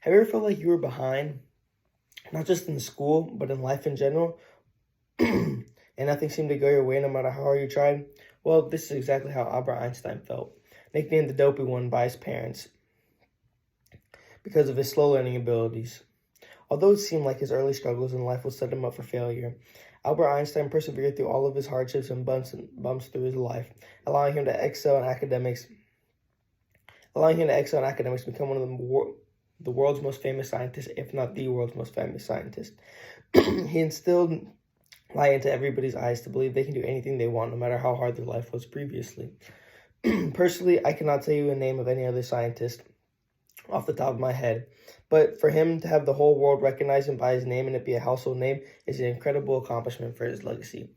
Have you ever felt like you were behind, not just in school, but in life in general, and nothing seemed to go your way no matter how hard you tried? Well, this is exactly how Albert Einstein felt, nicknamed the dopey one by his parents because of his slow learning abilities. Although it seemed like his early struggles in life would set him up for failure, Albert Einstein persevered through all of his hardships and bumps through his life, allowing him to excel in academics, and become one of the world's most famous scientists, if not the world's most famous scientist. He instilled light into everybody's eyes to believe they can do anything they want, no matter how hard their life was previously. Personally, I cannot tell you a name of any other scientist off the top of my head, but for him to have the whole world recognize him by his name and it be a household name is an incredible accomplishment for his legacy.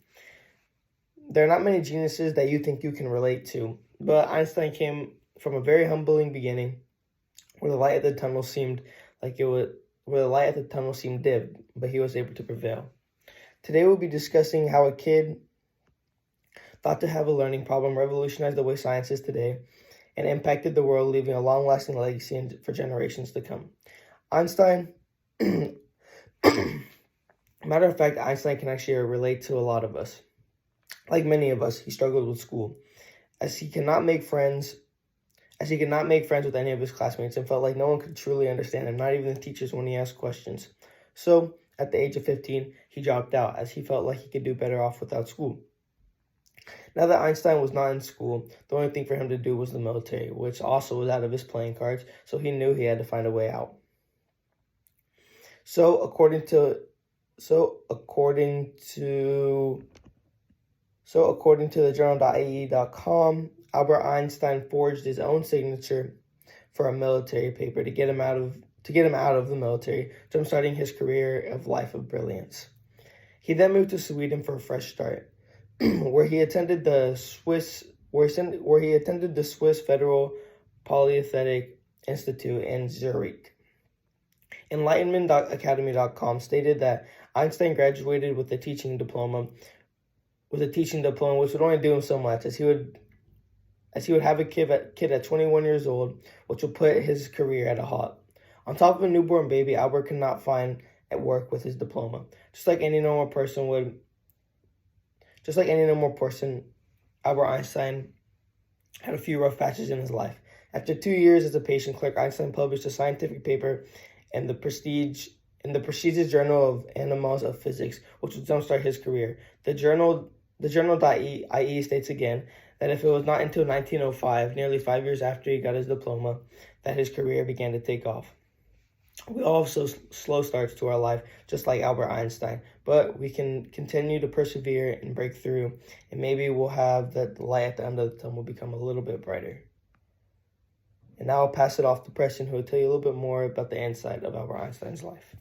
There are not many geniuses that you think you can relate to, but Einstein came from a very humbling beginning where the light at the tunnel seemed dim, but he was able to prevail. Today we'll be discussing how a kid thought to have a learning problem revolutionized the way science is today and impacted the world, leaving a long-lasting legacy for generations to come. Einstein, matter of fact, Einstein can actually relate to a lot of us. Like many of us, he struggled with school, as he could not make friends with any of his classmates and felt like no one could truly understand him, not even the teachers when he asked questions. So, at the age of 15, he dropped out as he felt like he could do better off without school. Now that Einstein was not in school, the only thing for him to do was the military, which also was out of his playing cards, so he knew he had to find a way out. So according to the journal.ae.com, Albert Einstein forged his own signature for a military paper to get him out of the military, jumpstarting his career of life of brilliance. He then moved to Sweden for a fresh start, where he attended the Swiss Federal Polytechnic Institute in Zurich. Enlightenmentacademy.com stated that Einstein graduated with a teaching diploma, which would only do him so much, as he would have a kid at 21 years old, which would put his career at a halt. On top of a newborn baby, Albert could not find at work with his diploma. Just like any normal person, Albert Einstein had a few rough patches in his life. After 2 years as a patient clerk, Einstein published a scientific paper in the prestigious Journal of Animals of Physics, which would jumpstart his career. The journal.ie states again that if it was not until 1905, nearly 5 years after he got his diploma, that his career began to take off. We all have slow starts to our life, just like Albert Einstein, but we can continue to persevere and break through, and maybe we'll have that light at the end of the tunnel become a little bit brighter. And now I'll pass it off to Preston, who will tell you a little bit more about the inside of Albert Einstein's life.